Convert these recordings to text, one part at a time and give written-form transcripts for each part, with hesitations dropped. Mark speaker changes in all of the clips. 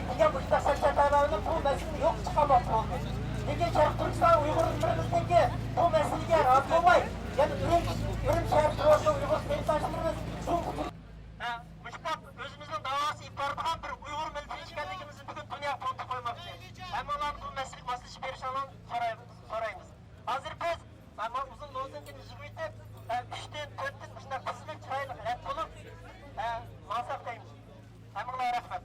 Speaker 1: degan mustaqilcha talabining bu masala yo'q chiqarmoqchi bo'ldi. Lekin Sharq Turkiston Uyg'urlarimizdagi bu masalaga rozi bo'lmay, yana Urumchi shahar turuvchi Uyg'ur sinfdoshlarimiz mushbat o'zimizning da'vosi iboratidan bir Uyg'ur millati ekanligimizni bugun dunyo qo'lga qo'ymoqchi. Hammalarni bu masalaga moslashib berishini so'raymiz. Hozir biz uzun lozimga yig'ib o'tib, 3dan 4dan shunday qizlik chiroyli rad bo'lib, mansab deymiz. Hammalarga rahmat.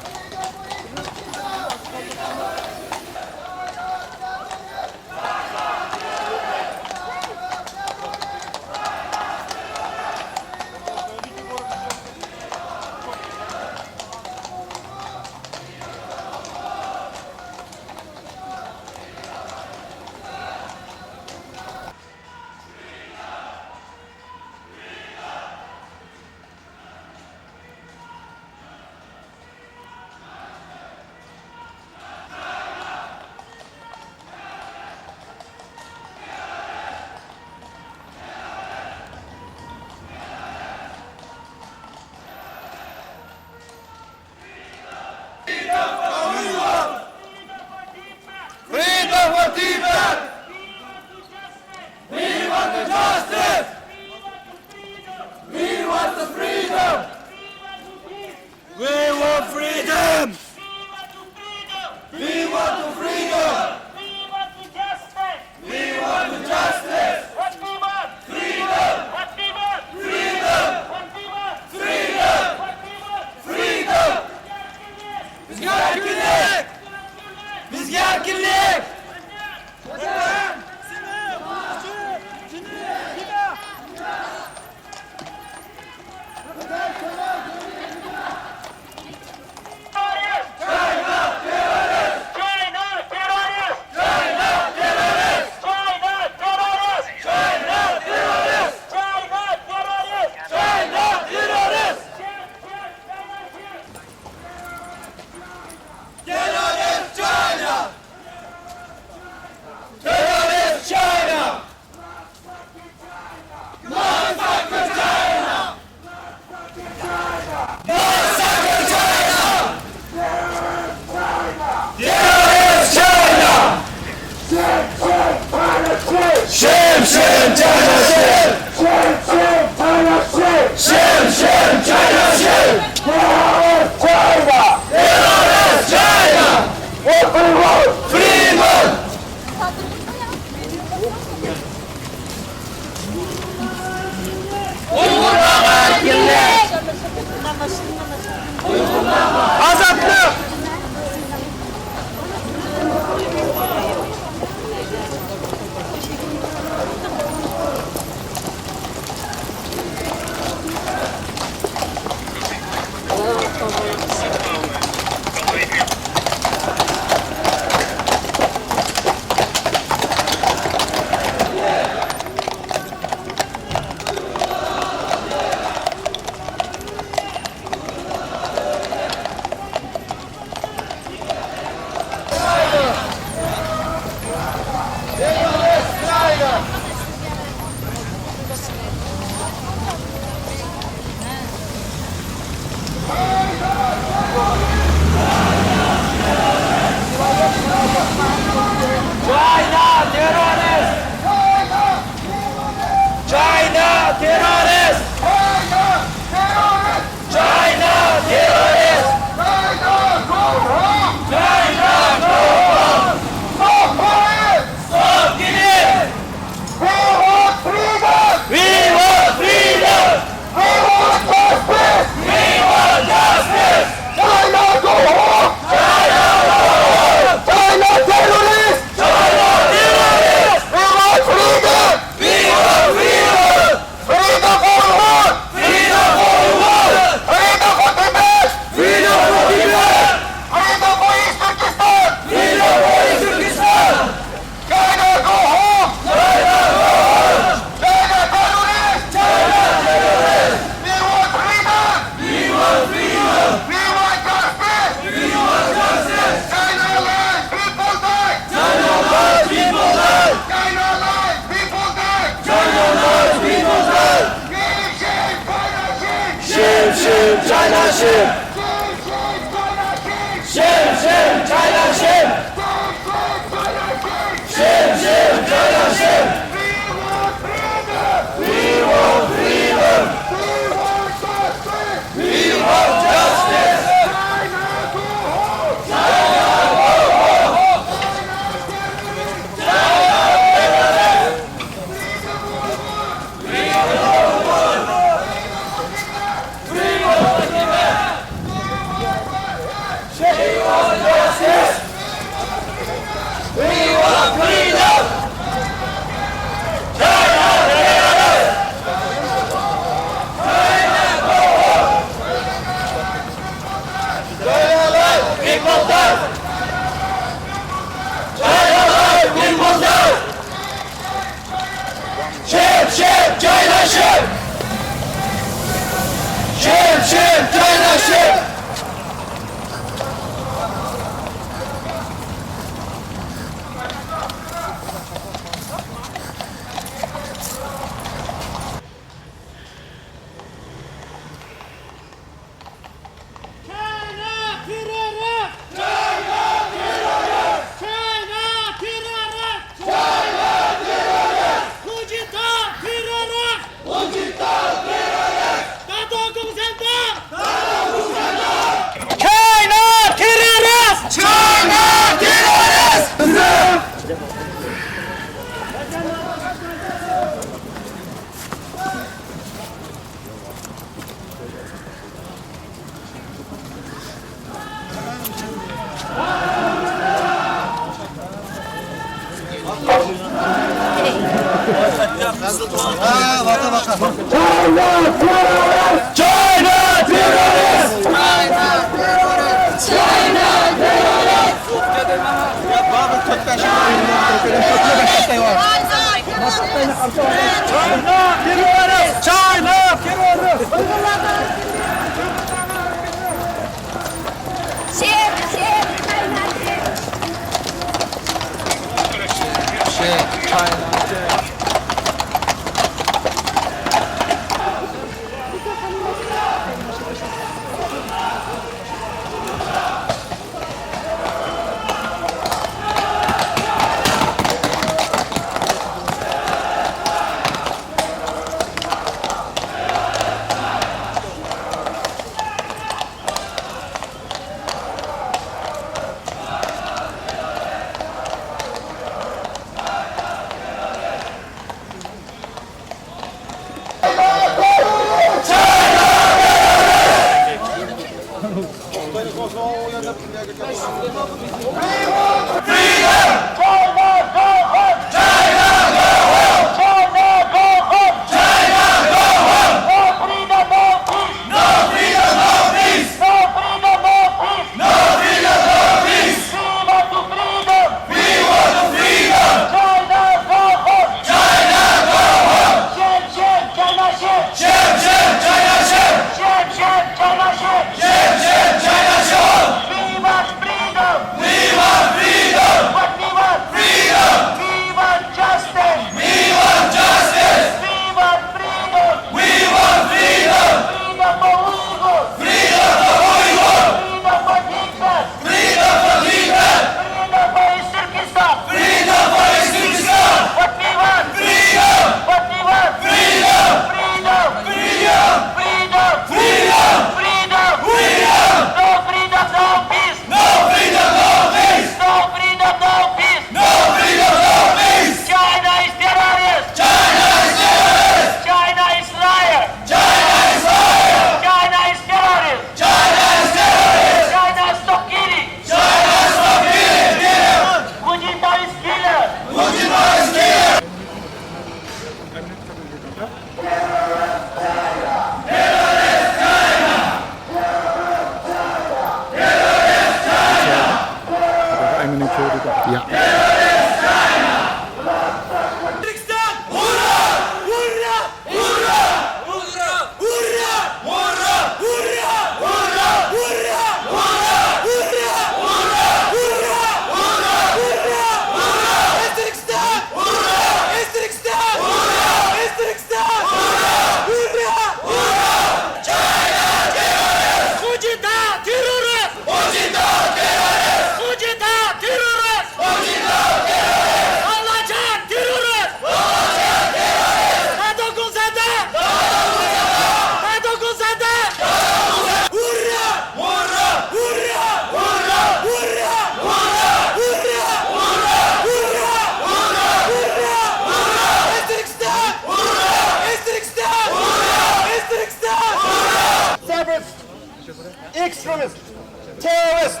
Speaker 2: Extremists, terrorists,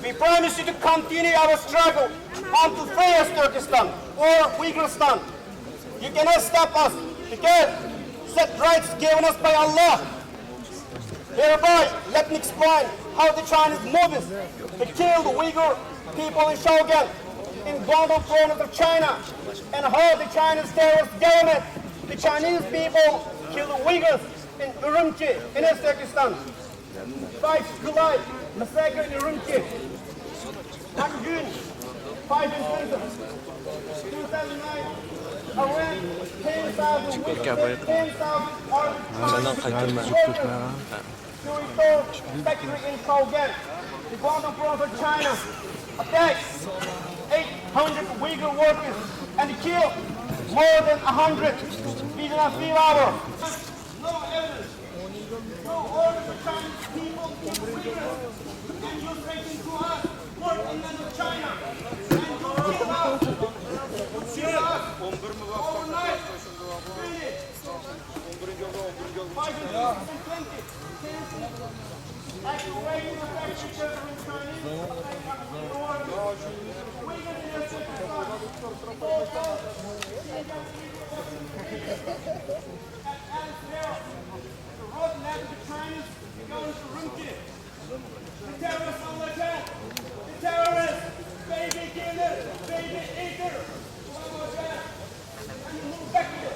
Speaker 2: we promise you to continue our struggle until free East-Turkistan or Uyghuristan. You cannot stop us because set rights given us by Allah. Hereby, let me explain how the Chinese movies they killed the Uyghur people in Shaoguan, in Guangdong province of China, and how the Chinese terrorist government, the Chinese people killed the Uyghurs in Urumqi, in East Turkistan. 5 July, Massacre in Urumqi. On June 5 and 2009, around 10,000 Uyghurs, 10,000 to restore factory in Shaoguan, the Guangdong province of China, attacked 800 Uyghur workers and killed more than 100 within a few hours. No evidence, no order for Chinese people to kill Uyghurs, and you're threatening to us work in land of China, and you kill us, overnight, really, 520. After waiting for each other in Chinese, the terrorists on the attack, the terrorists, baby killer, baby eater, one more time, and you move back here,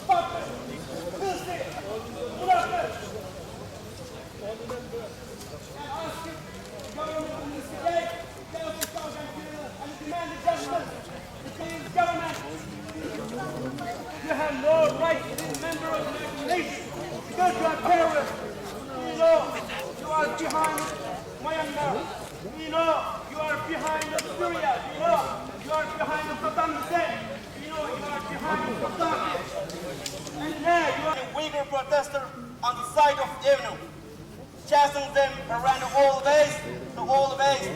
Speaker 2: fuck it, filthy, blood. And ask the government to investigate, tell the Shaoguan killer, and demand the justice. The Chinese government, you have no right to be a member of the United Nations because you are terrorists. We know you are behind Myanmar. We know you are behind Syria. We know you are behind Saddam Hussein. We know you are behind Gaddafi. And now you are a Uyghur protester on the side of the avenue, chasing them around all ways,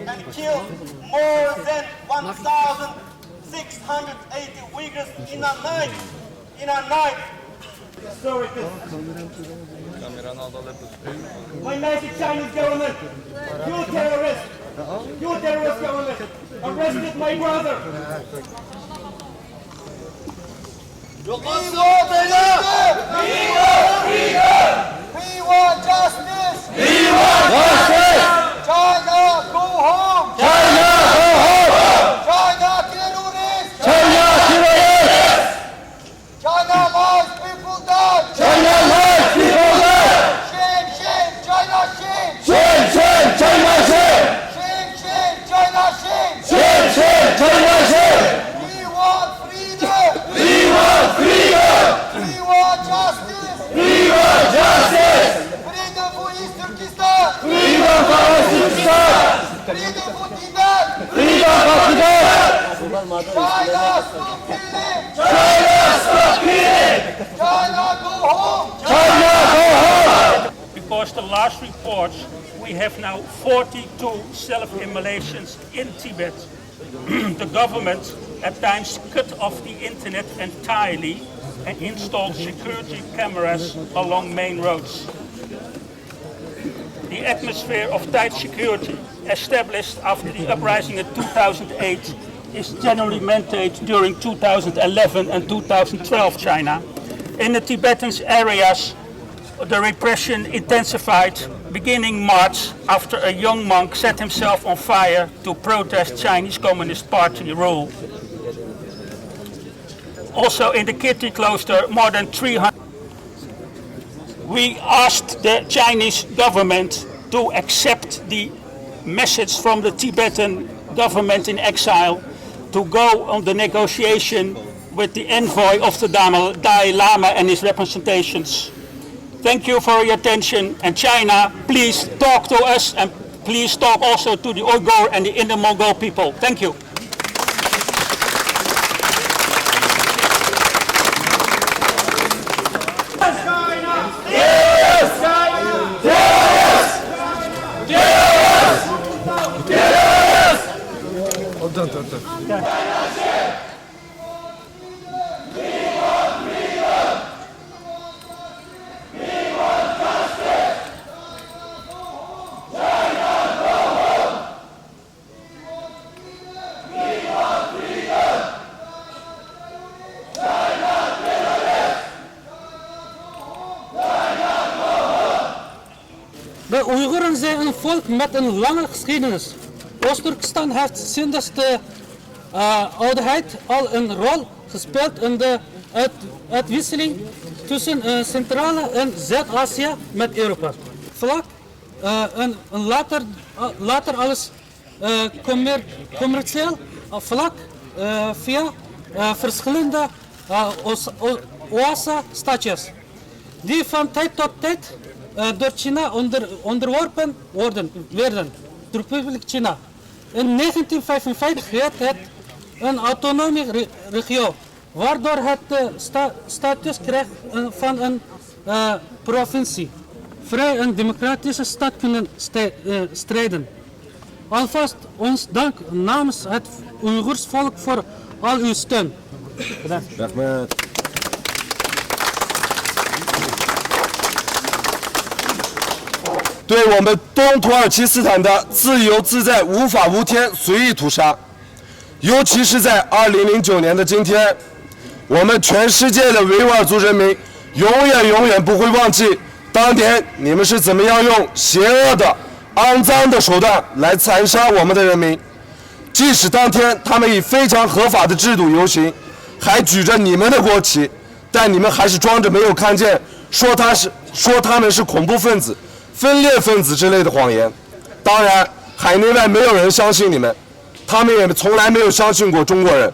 Speaker 2: and killed more than 1,680 Uyghurs in a night. So it is. My massive Chinese government, you terrorist government, arrested my brother.
Speaker 3: We want freedom! We want justice! We want justice! China, go home! China, go home! China, terrorists! China, terrorists! China wants people down! China wants people down! Shame, shame, China, shame! Shame, shame, China, shame! Shame, shame, China, shame! Shame, shame, China, shame! We want freedom! We want freedom! We want justice! We want justice! Freedom for East Turkistan! Freedom for East Turkistan! Freedom for Tibet! Freedom for Tibet! China, stop killing! China, stop killing! China, go home! China, go home!
Speaker 4: Because the last reports, we have now 42 self-immolations in Tibet. The government at times cut off the internet entirely and installed security cameras along main roads. The atmosphere of tight security established after the uprising in 2008 is generally maintained during 2011 and 2012 China. In the Tibetan areas, the repression intensified beginning March after a young monk set himself on fire to protest Chinese Communist Party rule. Also in the Kitty cloister, more than 300. We asked the Chinese government to accept the message from the Tibetan government in exile to go on the negotiation with the envoy of the Dalai Lama and his representations. Thank you for your attention, and China, please talk to us and please talk also to the Uyghur and the Inner Mongol people. Thank you.
Speaker 5: De Uiguren zijn een volk met een lange geschiedenis. Oost-Turkistan heeft sinds de oudheid al een rol gespeeld in de uitwisseling tussen Centraal- en Zuid-Azië met Europa. Vlak en later alles commercieel vlak via verschillende oase-stadjes, die van tijd tot tijd door China onderworpen werden, de Republiek China. In 1955 werd het een autonome regio, waardoor het de status kreeg van een provincie. Vrij en democratische staat kunnen strijden. Alvast ons dank namens het Uyghurs volk voor al uw steun. Bedankt.
Speaker 6: 对我们东土耳其斯坦的自由自在、无法无天、随意屠杀，尤其是在2009年的今天，我们全世界的维吾尔族人民永远不会忘记当年你们是怎么样用邪恶的、肮脏的手段来残杀我们的人民。即使当天他们以非常合法的制度游行，还举着你们的国旗，但你们还是装着没有看见，说他们是恐怖分子、分裂分子之类的谎言。当然，海内外没有人相信你们，他们也从来没有相信过中国人。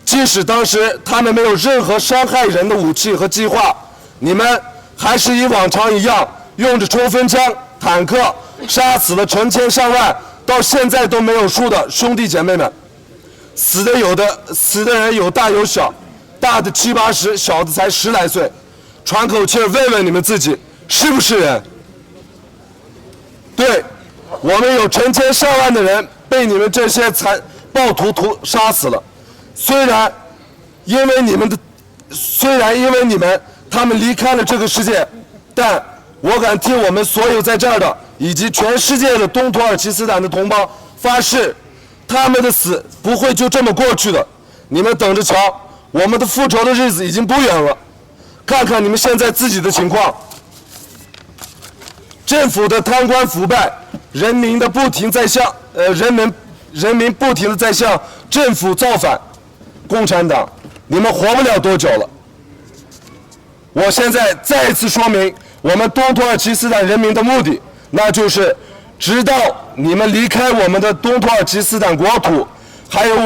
Speaker 6: 即使当时他们没有任何伤害人的武器和计划，你们还是以往常一样，用着冲锋枪、坦克，杀死了成千上万，到现在都没有数的兄弟姐妹们。死的人有大有小，大的70、80，小的才10来岁。喘口气问问你们自己，是不是人？对，我们有成千上万的人被你们这些暴徒杀死了。虽然因为你们他们离开了这个世界，但我敢替我们所有在这儿的以及全世界的东土耳其斯坦的同胞发誓，他们的死不会就这么过去的。你们等着瞧，我们的复仇的日子已经不远了。看看你们现在自己的情况，政府的贪官腐败，人民不停地在向政府造反。共产党，你们活不了多久了。我现在再一次说明我们东土耳其斯坦人民的目的，那就是直到你们离开我们的东土耳其斯坦国土，还有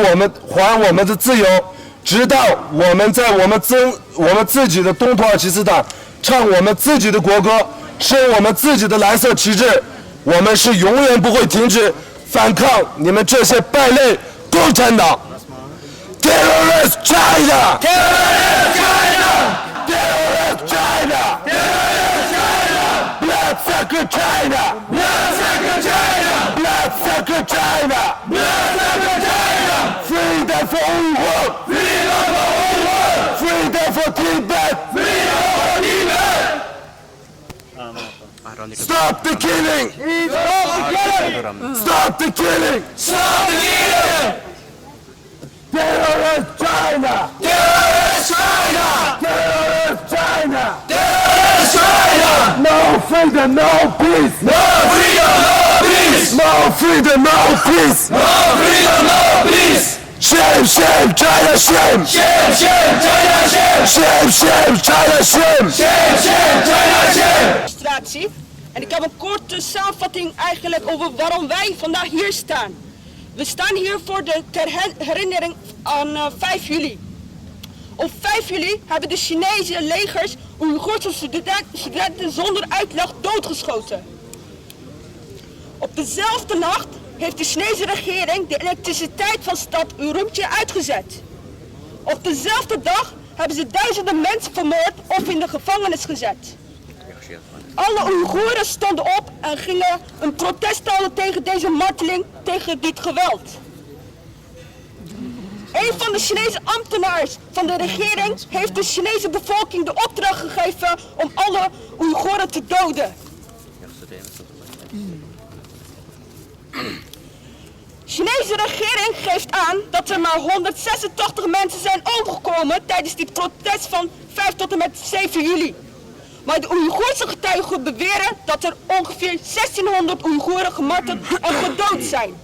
Speaker 6: 还我们的自由，直到我们在我们自己的东土耳其斯坦唱我们自己的国歌，升我们自己的蓝色旗帜，我们是永远不会停止反抗你们这些败类共产党。Terrorist China! Terrorist China! Terrorist China! Terrorist China! Massacre China! Massacre China! Massacre China! Massacre China! Freedom for Uyghur! Freedom for Uyghur! Freedom for Tibet! Freedom for Tibet! Stop the killing! Stop the killing! Stop the killing! Stop the killing! Terrorist China! Terrorist China! Terrorist China! Terrorist China! No freedom, no peace! No freedom, no peace! No freedom, no peace! No freedom, no peace! Shame, shame, China, shame! Shame, shame, China, shame! Shame, shame, China, shame! Shame, shame, China, shame!
Speaker 7: En ik heb een korte samenvatting eigenlijk over waarom wij vandaag hier staan. We staan hier voor de herinnering aan 5 juli. Op 5 juli hebben de Chinese legers Oeigoerse studenten zonder uitleg doodgeschoten. Op dezelfde nacht heeft de Chinese regering de elektriciteit van stad Urumchi uitgezet. Op dezelfde dag hebben ze duizenden mensen vermoord of in de gevangenis gezet. Alle Oeigoeren stonden op en gingen een protest houden tegen deze marteling, tegen dit geweld. Een van de Chinese ambtenaren van de regering heeft de Chinese bevolking de opdracht gegeven om alle Oeigoeren te doden. De Chinese regering geeft aan dat er maar 186 mensen zijn omgekomen tijdens dit protest van 5 tot en met 7 juli. Maar de Oeigoerse getuigen beweren dat er ongeveer 1600 Oeigoeren gemarteld en gedood zijn.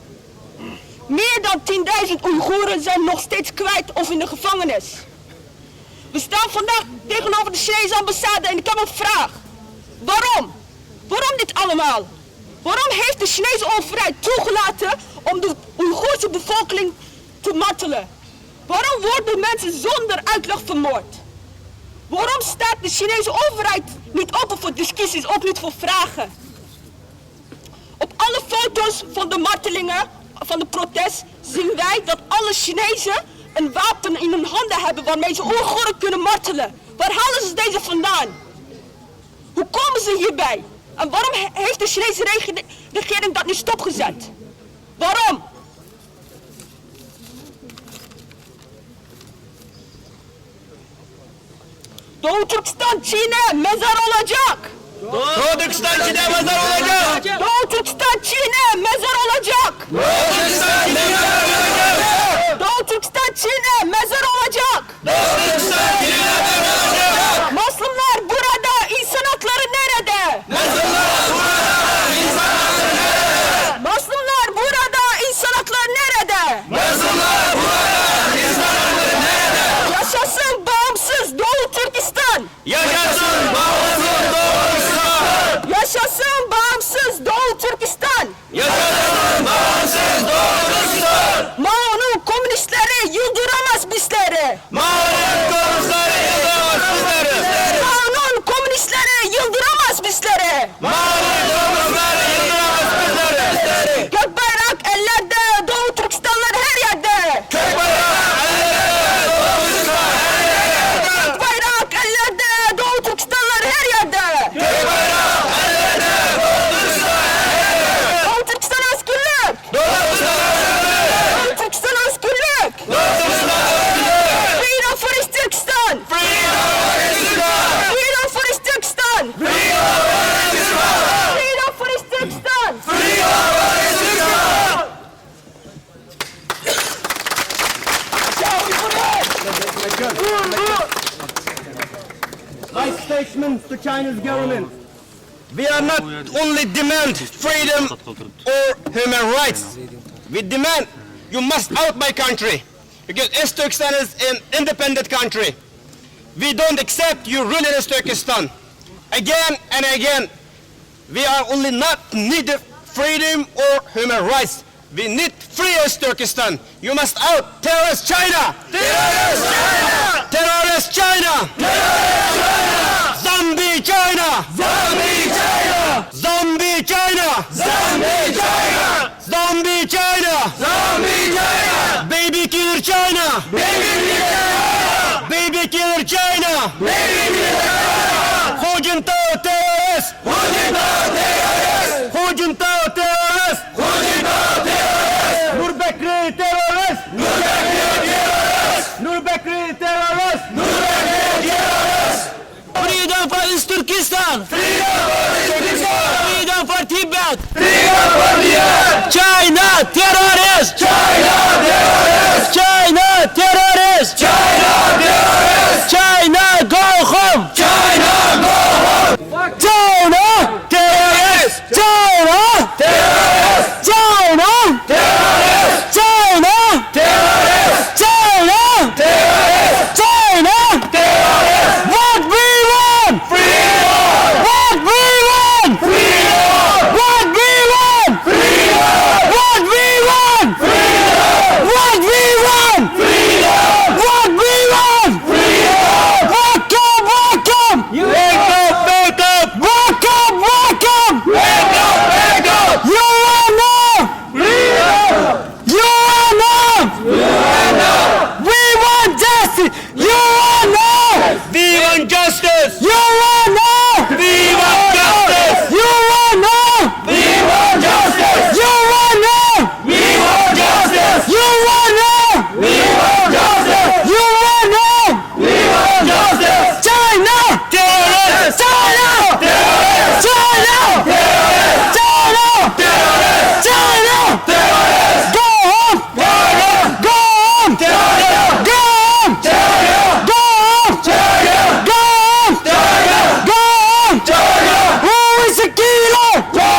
Speaker 7: Meer dan 10.000 Oeigoeren zijn nog steeds kwijt of in de gevangenis. We staan vandaag tegenover de Chinese ambassade en ik heb een vraag. Waarom? Waarom dit allemaal? Waarom heeft de Chinese overheid toegelaten om de Oeigoerse bevolking te martelen? Waarom worden mensen zonder uitleg vermoord? Waarom staat de Chinese overheid niet open voor discussies, ook niet voor vragen? Op alle foto's van de martelingen, van de protest, zien wij dat alle Chinezen een wapen in hun handen hebben waarmee ze Oeigoeren kunnen martelen. Waar halen ze deze vandaan? Hoe komen ze hierbij? En waarom heeft de Chinese regering dat niet stopgezet? Waarom? Oost-Turkistan Çin'e mezar olacak.
Speaker 2: Oost-Turkistan Çin'e mezar olacak.
Speaker 7: Oost-Turkistan Çin'e mezar olacak.
Speaker 2: Oost-Turkistan Çin'e mezar olacak.
Speaker 7: Oost-Turkistan Çin'e mezar olacak.
Speaker 2: Oost-Turkistan Çin'e mezar olacak.
Speaker 7: Müslümanlar burada, insan hakları nerede?
Speaker 2: Müslümanlar burada, insan hakları nerede?
Speaker 7: Müslümanlar burada, insan hakları nerede?
Speaker 2: Müslümanlar burada, insan hakları nerede?
Speaker 7: Yaşasın bağımsız Doğu Türkistan.
Speaker 2: Yaşasın bağımsız Doğu Türkistan.
Speaker 7: Yaşasın bağımsız Doğu Türkistan.
Speaker 2: Yaşasın to Chinese government. We are not only demand freedom or human rights. We demand you must out my country because East Turkistan is an independent country. We don't accept you rule in East Turkistan. Again and again, we are only not needed freedom or human rights. We need free East Turkistan. You must out terrorist China. Terrorist China. Terrorist China. Terrorist China. Zombie China. Zombie China. Zombie China. Zombie China. Zombie China. Zombie China. Baby killer China. Baby killer China. Baby killer China. Baby killer China. Hu Jintao terrorist. Hu Jintao terrorist. Hu Jintao terrorist. Hu Jintao terrorist. Nurbekri terrorist. Nurbekri terrorist. Nurbekri terrorist. Nurbekri terrorist.
Speaker 5: Freedom for East Turkistan!
Speaker 2: Freedom for East Turkistan.
Speaker 5: Freedom for Tibet!
Speaker 2: Freedom for Tibet.
Speaker 5: China terrorist!
Speaker 2: China terrorist.
Speaker 5: China terrorist!
Speaker 2: China terrorist.
Speaker 5: China go home!
Speaker 2: China go home.
Speaker 5: China
Speaker 2: Terrorist.
Speaker 5: China
Speaker 2: Terrorist.
Speaker 5: China
Speaker 2: Terrorist.
Speaker 5: China
Speaker 2: Terrorist.
Speaker 5: China
Speaker 2: Terrorist.
Speaker 5: China
Speaker 2: Terrorist.
Speaker 5: What we want!
Speaker 2: Freedom.
Speaker 5: What we want!
Speaker 2: Freedom.
Speaker 5: What we want!
Speaker 2: Freedom.
Speaker 5: What we want!
Speaker 2: Freedom.
Speaker 5: What we want!
Speaker 2: Freedom.
Speaker 5: What we want!
Speaker 2: Freedom.
Speaker 5: Welcome, welcome!
Speaker 2: Wake up, wake up.
Speaker 5: Welcome, welcome!
Speaker 2: Wake up, wake up.
Speaker 5: You are now!
Speaker 2: Freedom.
Speaker 5: You are now! We want justice! You are now!
Speaker 2: We want justice.
Speaker 5: You are now!
Speaker 2: We want justice.
Speaker 5: You are now!
Speaker 2: We want justice.
Speaker 5: You are now!
Speaker 2: We want justice.
Speaker 5: You are now!
Speaker 2: We want justice.
Speaker 5: You are now!
Speaker 2: We want justice.
Speaker 5: China!
Speaker 2: Terrorist.
Speaker 5: China!
Speaker 2: Terrorist.
Speaker 5: China!
Speaker 2: Terrorist.
Speaker 5: China!
Speaker 2: Terrorist.
Speaker 5: China!
Speaker 2: Terrorist.
Speaker 5: Go home!
Speaker 2: Terrorist.
Speaker 5: Go home!
Speaker 2: Terrorist.
Speaker 5: Go home!
Speaker 2: Terrorist.
Speaker 5: Go home!
Speaker 2: Terrorist.
Speaker 5: Go home!
Speaker 2: Terrorist.
Speaker 5: Go home!
Speaker 2: Terrorist.
Speaker 5: Who is the killer? Who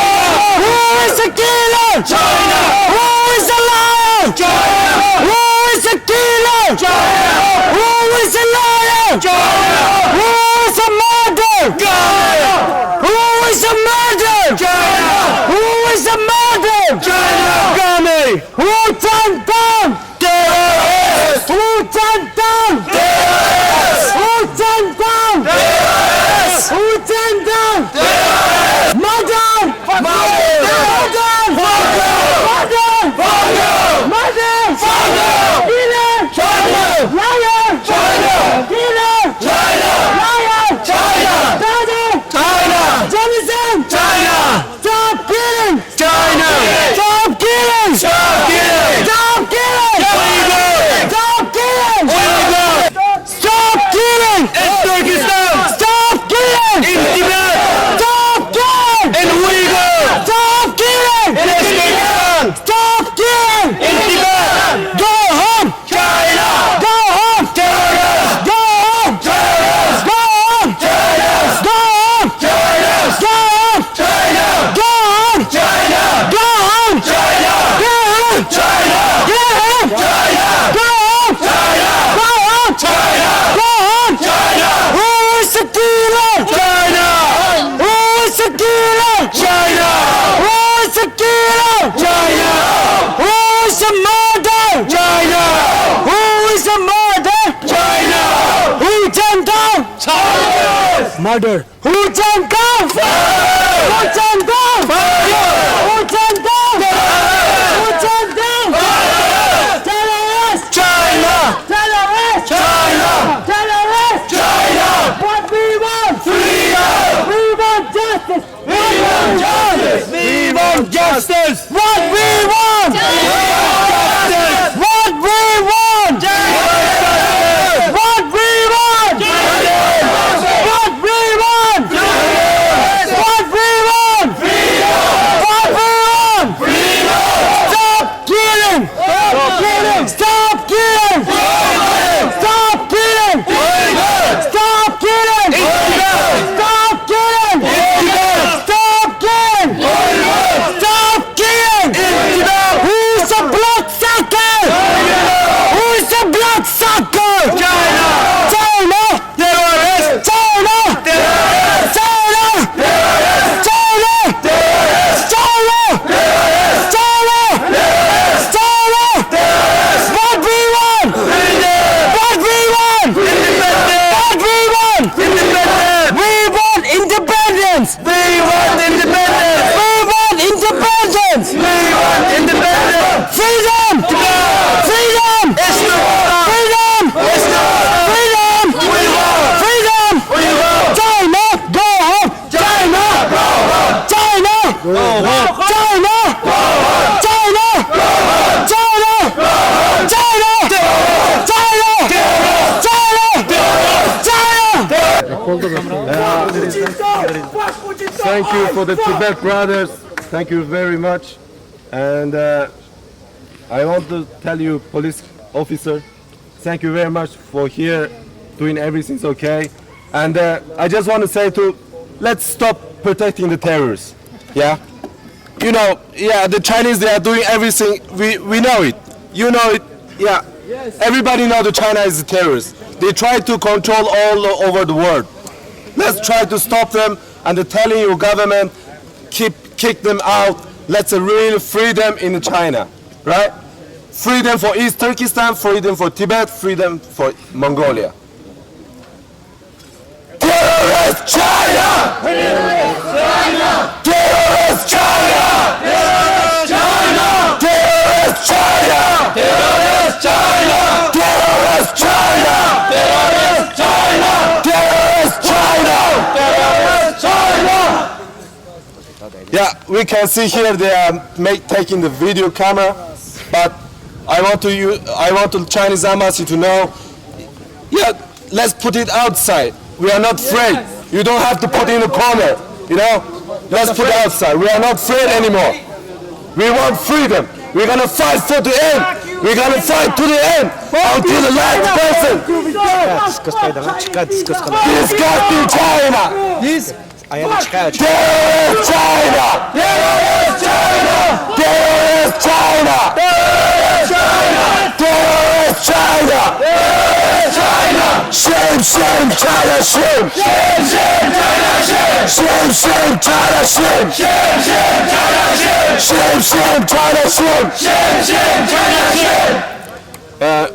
Speaker 5: is the killer?
Speaker 2: China.
Speaker 5: Who is the liar?
Speaker 2: China.
Speaker 5: Who is the killer?
Speaker 2: China.
Speaker 5: Who is the liar?
Speaker 2: China.
Speaker 5: Who is the murder?
Speaker 2: China.
Speaker 5: Who is the murder?
Speaker 2: China.
Speaker 5: Who is the murder?
Speaker 2: China. Gandhi.
Speaker 5: Who turned down?
Speaker 2: Terrorist.
Speaker 5: Who turned down?
Speaker 2: Terrorist.
Speaker 5: Who turned down?
Speaker 2: Terrorist.
Speaker 5: Who turned down?
Speaker 2: Terrorist.
Speaker 5: Murder!
Speaker 2: Murder.
Speaker 5: Murder!
Speaker 2: Murder.
Speaker 5: Murder!
Speaker 2: Murder.
Speaker 5: Murder!
Speaker 2: Murder.
Speaker 5: Killer!
Speaker 2: China.
Speaker 5: Liar!
Speaker 2: China.
Speaker 5: Killer!
Speaker 2: China.
Speaker 5: Liar!
Speaker 2: China.
Speaker 5: Murder!
Speaker 2: China.
Speaker 5: Journalism!
Speaker 2: China.
Speaker 5: Stop killing!
Speaker 2: China.
Speaker 5: Stop killing!
Speaker 2: Stop killing.
Speaker 5: Stop killing!
Speaker 2: Uyghur.
Speaker 5: Stop killing!
Speaker 2: Uyghur.
Speaker 5: Stop killing!
Speaker 2: East Turkistan.
Speaker 5: Stop killing!
Speaker 2: In Tibet.
Speaker 5: Stop killing!
Speaker 2: In Uyghur.
Speaker 5: Stop killing!
Speaker 2: In East Turkistan.
Speaker 5: Stop killing!
Speaker 2: In Tibet.
Speaker 5: Go home!
Speaker 2: China.
Speaker 5: Go home!
Speaker 2: Terrorist.
Speaker 5: Go home!
Speaker 2: Terrorist.
Speaker 5: Go home!
Speaker 2: Terrorist.
Speaker 5: Go home!
Speaker 2: Terrorist.
Speaker 5: Go home!
Speaker 2: China.
Speaker 5: Go home!
Speaker 2: China.
Speaker 5: Go home!
Speaker 2: China.
Speaker 5: Go home!
Speaker 2: China.
Speaker 5: Go home!
Speaker 2: China.
Speaker 5: Go home!
Speaker 2: China.
Speaker 5: Go home!
Speaker 2: China.
Speaker 5: Go home!
Speaker 2: China.
Speaker 5: Who is the killer?
Speaker 2: China.
Speaker 5: Who is the killer?
Speaker 2: China.
Speaker 5: Who is the killer?
Speaker 2: China.
Speaker 5: Who is the murder?
Speaker 2: China.
Speaker 5: Who is the murder?
Speaker 2: China.
Speaker 5: Who turned down?
Speaker 2: Terrorist.
Speaker 5: Murder. Who turned down? Who turned down? Who turned down? Who turned down? Terrorists!
Speaker 2: China.
Speaker 5: Terrorists!
Speaker 2: China.
Speaker 5: Terrorists!
Speaker 2: China.
Speaker 5: What we want?
Speaker 2: Freedom.
Speaker 5: We want justice!
Speaker 2: We want justice. We want justice.
Speaker 5: What we want?
Speaker 2: Justice.
Speaker 5: What we want?
Speaker 2: Justice.
Speaker 5: What we want? What we want? What we want? What we want? Stop killing! Stop killing! Stop killing! Stop killing! Stop killing! Stop
Speaker 6: thank you for the Tibet brothers. Thank you very much. And I want to tell you, police officer, thank you very much for here doing everything's okay. And I just want to say let's stop protecting the terrorists. Yeah. You know, yeah, the Chinese, they are doing everything. We know it. You know it. Yeah. Everybody knows that China is a terrorist. They try to control all over the world. Let's try to stop them and telling your government, kick them out. Let's really free them in China, right? Freedom for East Turkistan, freedom for Tibet, freedom for Mongolia. Terrorist China! Terrorist China! Terrorist China! Terrorist China! Terrorist China! Terrorist China! Terrorist China! Terrorist China! Terrorist China! Terrorist China! Yeah, we can see here they are taking the video camera, but I want the Chinese embassy to know. Yeah, let's put it outside. We are not afraid. You don't have to put it in the corner. You know, let's put it outside. We are not afraid anymore. We want freedom. We're gonna fight for the end. We're gonna fight to the end until the last person. Disgusting China. Terrorist China! Terrorist China! Terrorist China! Terrorist China! Terrorist China! Terrorist China! Shame, shame, China, shame! Shame, shame, China, shame! Shame, shame, China, shame! Shame, shame, China, shame! Shame, shame, China, shame! Shame, shame, China, shame!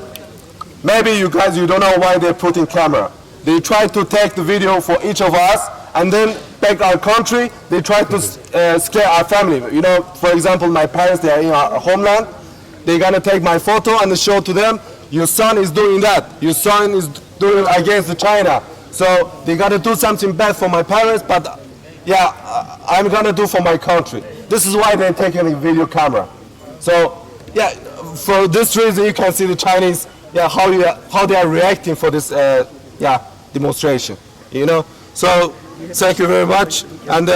Speaker 6: Maybe you guys, you don't know why they're putting camera. They try to take the video for each of us and then back our country. They try to scare our family. You know, for example, my parents, they are in our homeland. They're gonna take my photo and show to them, your son is doing that. Your son is doing against China. So they gotta do something bad for my parents, but yeah, I'm gonna do for my country. This is why they're taking a video camera. So yeah, for this reason, you can see the Chinese, yeah, how they are reacting for this, yeah, demonstration. You know, so thank you very much, and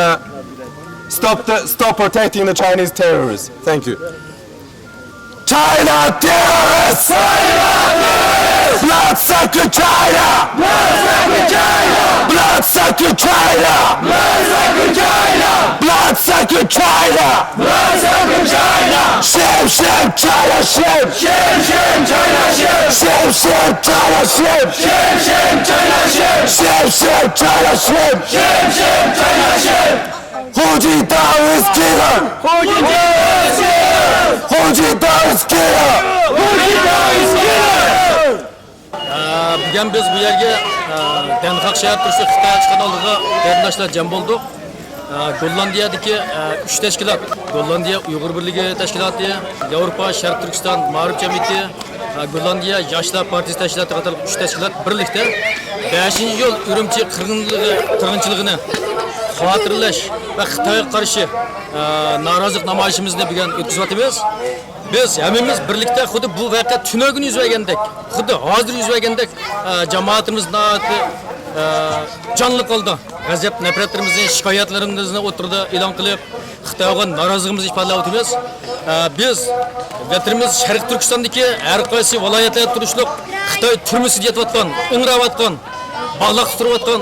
Speaker 6: stop protecting the Chinese terrorists. Thank you. China terrorists! Blood-sucker China! Blood-sucker China! Blood-sucker China! Blood-sucker China! Blood-sucker China! Blood-sucker China! Shame, shame, China, shame! Shame, shame, China, shame! Shame, shame, China, shame! Shame, shame, China, shame! Shame, shame, China, shame! Shame, shame, China, shame! Hu Jintao is killer! Hu Jintao is killer! Hu Jintao is killer! Hu Jintao is killer!
Speaker 8: Bugün biz bu yerge Denhak şehir turşu Xitay çıkan olduğu kardeşler cem bulduk. Gollandiyadaki 3 teşkilat, Gollandiya Uyghur Birliği Teşkilatı, Avrupa Şarkı Türkistan Mağrib Cemiyeti, Gollandiya Yaşlar Partisi Teşkilatı kadar 3 teşkilat birlikte 5. yıl Urumchi kırgınçılığını hatırlaş ve Xitay'a karşı narazılık namayişimizni bugün ötküzüp biz hemimiz birlikte xudu bu vaqt tuna gün yüz vergendek, xudu hozir yüz vergendek cemaatimiz canlı qoldi. G'azab nafratlarimizni, shikoyatlarimizni o'tirdi e'lon qilib, Xitoyga norozligimizni ifodalab o'tamiz. Biz vatanimiz Sharq Turkistondagi har qaysi viloyatlarda turishliq Xitoy turmusida yetayotgan, ingrayotgan, bog'liq turayotgan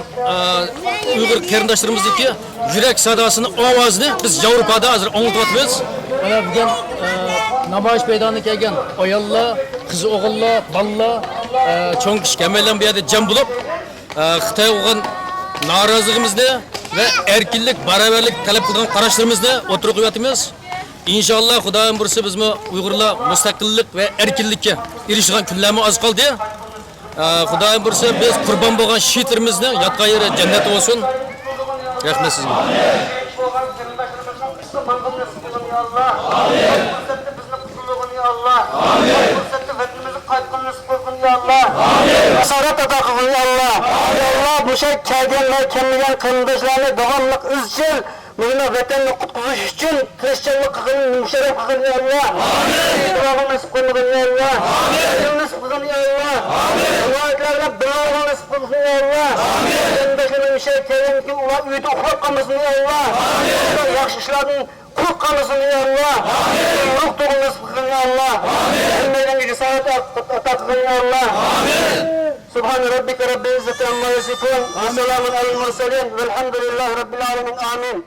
Speaker 8: Uyg'ur qarindoshlarimizniki yurak sadosini, ovozini biz Yevropada hozir anglatyapmiz. Mana bugun namoyish maydoniga kelgan ayollar, qiz o'g'illar, bolalar, cho'ng kishi kamaylar bu yerda jam bo'lib, Xitoy o'g'in narazılığımızda ve erkinlik, beraberlik talep kılgan qarashlarimizni o'tirib qo'yapmiz. İnşallah Xudoyim bursa bizmi Uyg'urlar mustaqillik ve erkinlikka erishgan kunlarimiz az qoldi. Xudoyim bursa biz qurbon bo'lgan shehitlarimizni yotgan yeri jannat bo'lsin. Rahmat sizga.
Speaker 1: Sarat ata kılın ya Allah. Ya Allah bu şey kelgenler, kemligen kılındaşlarını devamlık izcil, bugün vatanını kutkuzuş için Hristiyanlık kılın, müşerref kılın ya Allah. Amin. Duamı nasip kılın ya Allah. Amin. Nasip kılın ya Allah. Amin.
Speaker 2: Allah'a bağlı nasip olsun ya Allah. Amin. Başımın şey kerim ki ulan üyde uhluk kalmasın ya Allah. Amin. Yakşı işlerin kul kalmasın ya Allah. Amin. Ruh dolu nasip olsun ya Allah. Amin. Emmeyden gücü sağlık atakın ya Allah. Amin. Subhan rabbike rabbil izzati amma yasifun. Ve selamun alel murselin. Velhamdülillahi rabbil alemin. Amin.